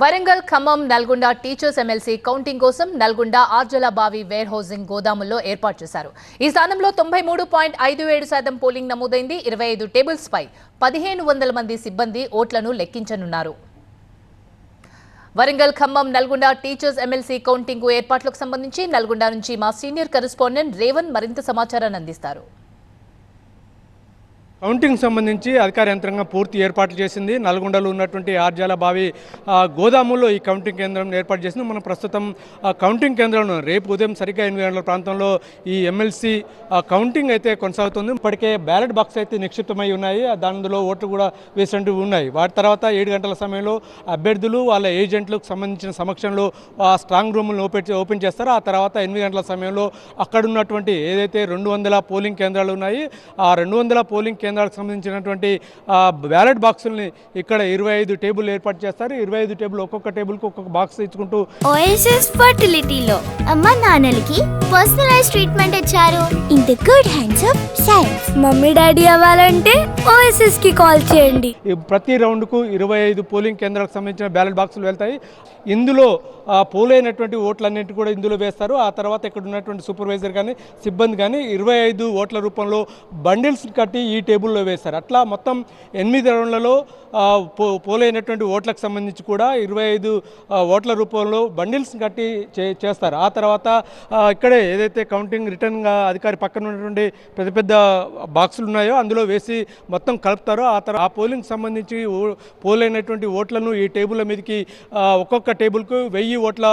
Warangal Khammam Nalgonda teachers MLC counting కోసం Nalgonda ఆర్జలబావి wear housing గోదాముల్లో ఏర్పాటు చేశారు. ఈ స్థానంలో 93.57% పోలింగ్ నమోదైంది. 25 టేబుల్స్ పై 1500 మంది సిబ్బంది ఓట్లను లెక్కించనున్నారు. Warangal Khammam Nalgonda teachers MLC counting ఏర్పాట్లకు సంబంధించి నల్గొండ నుంచి మా సీనియర్ కరెస్పాండెంట్ రేవన్ మరింత సమాచారాన్ని అందిస్తారు. కౌంటింగ్ సంబంధించి అధికార యంత్రాంగం పూర్తి ఏర్పాట్లు చేసింది. నల్గొండలో ఉన్నటువంటి ఆర్జాలబావి గోదాముల్లో ఈ కౌంటింగ్ కేంద్రం ఏర్పాటు చేసింది. మనం ప్రస్తుతం కౌంటింగ్ కేంద్రంలో రేపు ఉదయం సరిగ్గా 8 గంటల ప్రాంతంలో ఈ ఎమ్మెల్సీ కౌంటింగ్ అయితే కొనసాగుతుంది. ఇప్పటికే బ్యాలెట్ బాక్స్ అయితే నిక్షిప్తమై ఉన్నాయి. దానిలో ఓట్లు కూడా వేసినట్టు ఉన్నాయి. వాటి తర్వాత 7 గంటల సమయంలో అభ్యర్థులు వాళ్ళ ఏజెంట్లకు సంబంధించిన సమక్షంలో స్ట్రాంగ్ రూమ్లను ఓపెన్ చేస్తారు. ఆ తర్వాత 8 గంటల సమయంలో అక్కడ ఉన్నటువంటి ఏదైతే 200 పోలింగ్ కేంద్రాలు ఉన్నాయి, ఆ 200 పోలింగ్ కేంద్రాలకు సంబంధించినటువంటి బ్యాలెట్ బాక్సుల్ని ఇక్కడ 25 టేబుల్ ఏర్పాటు చేస్తారు. 25 టేబుల్ ఒక్కొక్క టేబుల్కి ఒక్కొక్క బాక్స్ ఇచ్చుకుంటూ ఓఎస్ఎస్ ఫర్టిలిటీలో అమ్మ నాన్నలకి పర్సనలైజ్ ట్రీట్మెంట్ ఇచ్చారు. In the good hands of science. Mummy daddy అవ్వాలంటే ఓఎస్ఎస్ కి కాల్ చేయండి. ప్రతి రౌండ్కు 25 పోలింగ్ కేంద్రాలకు సంబంధించిన బ్యాలెట్ బాక్సులు వెళ్తాయి. ఇందులో పోలైనటువంటి ఓట్లన్నింటి కూడా ఇందులో వేస్తారు. ఆ తర్వాత ఇక్కడ ఉన్నటువంటి సూపర్వైజర్ కానీ సిబ్బంది కానీ 25 ఓట్ల రూపంలో బండిల్స్ కట్టి ఈ టేబుల్లో వేస్తారు. అట్లా మొత్తం 8 రౌండ్లలో పోలైనటువంటి ఓట్లకు సంబంధించి కూడా 25 ఓట్ల రూపంలో బండిల్స్ కట్టి చేస్తారు. ఆ తర్వాత ఇక్కడే ఏదైతే కౌంటింగ్ రిటర్న్గా అధికారి పక్కన ఉన్నటువంటి పెద్ద పెద్ద బాక్సులు ఉన్నాయో అందులో వేసి మొత్తం కలుపుతారు. ఆ తర్వాత ఆ పోలింగ్కి సంబంధించి పోలైనటువంటి ఓట్లను ఈ టేబుల్ మీదకి ఒక్కొక్క టేబుల్కు 1000 ఓట్ల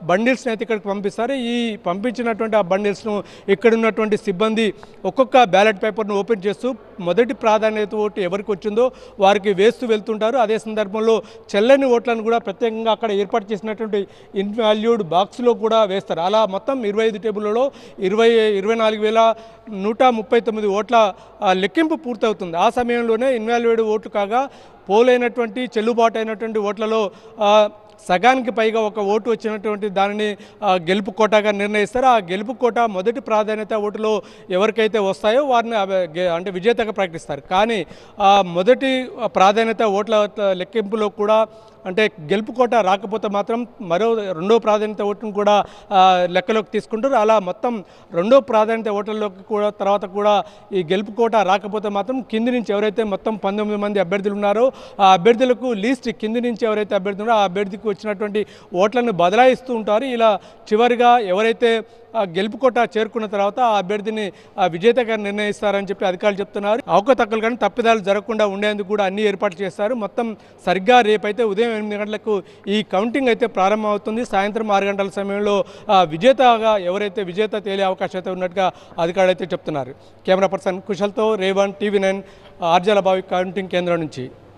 బండిల్స్ని అయితే ఇక్కడికి పంపిస్తారు. ఈ పంపించినటువంటి ఆ బండిల్స్ను ఇక్కడ ఉన్నటువంటి సిబ్బంది ఒక్కొక్క బ్యాలెట్ పేపర్ను ఓపెన్ చేస్తూ మొదటి ప్రాధాన్యత ఓటు ఎవరికి వచ్చిందో వారికి వేస్తూ వెళ్తుంటారు. అదే సందర్భంలో చెల్లని ఓట్లను కూడా ప్రత్యేకంగా అక్కడ ఏర్పాటు చేసినటువంటి ఇన్వాల్యూడ్ బాక్స్లో కూడా వేస్తారు. అలా మొత్తం 25 టేబుల్లలో 24,139 ఓట్ల లెక్కింపు పూర్తవుతుంది. ఆ సమయంలోనే ఇన్వాల్యూడ్ ఓట్లు కాగా పోలైనటువంటి చెల్లుబాటు అయినటువంటి ఓట్లలో సగానికి పైగా ఒక ఓటు వచ్చినటువంటి దానిని గెలుపు కోటాగా నిర్ణయిస్తారు. ఆ గెలుపు కోటా మొదటి ప్రాధాన్యత ఓటులో ఎవరికైతే వస్తాయో వారిని అంటే విజేతగా ప్రకటిస్తారు. కానీ మొదటి ప్రాధాన్యత ఓట్ల లెక్కింపులో కూడా అంటే గెలుపు కోట రాకపోతే మాత్రం మరో రెండో ప్రాధాన్యత ఓటును కూడా లెక్కలోకి తీసుకుంటారు. అలా మొత్తం రెండో ప్రాధాన్యత ఓట్లలోకి కూడా తర్వాత కూడా ఈ గెలుపు కోట రాకపోతే మాత్రం కింది నుంచి ఎవరైతే మొత్తం 19 మంది అభ్యర్థులు ఉన్నారో ఆ అభ్యర్థులకు లీస్ట్ కింది నుంచి ఎవరైతే అభ్యర్థి ఉన్నారో ఆ అభ్యర్థికి వచ్చినటువంటి ఓట్లను బదలాయిస్తూ ఉంటారు. ఇలా చివరిగా ఎవరైతే గెలుపు కోట చేరుకున్న తర్వాత ఆ అభ్యర్థిని విజేతగా నిర్ణయిస్తారని చెప్పి అధికారులు చెప్తున్నారు. అవకతవకలు కానీ తప్పిదాలు జరగకుండా ఉండేందుకు కూడా అన్ని ఏర్పాట్లు చేస్తారు. మొత్తం సరిగ్గా రేపైతే ఉదయం 8 గంటలకు ఈ కౌంటింగ్ అయితే ప్రారంభమవుతుంది. సాయంత్రం 6 గంటల సమయంలో విజేతగా ఎవరైతే విజేత తేలే అవకాశం అయితే ఉన్నట్టుగా అధికారులు అయితే చెప్తున్నారు. Camera person కుశల్తో Revan, TV9 Arjalabavi counting కేంద్రం నుంచి.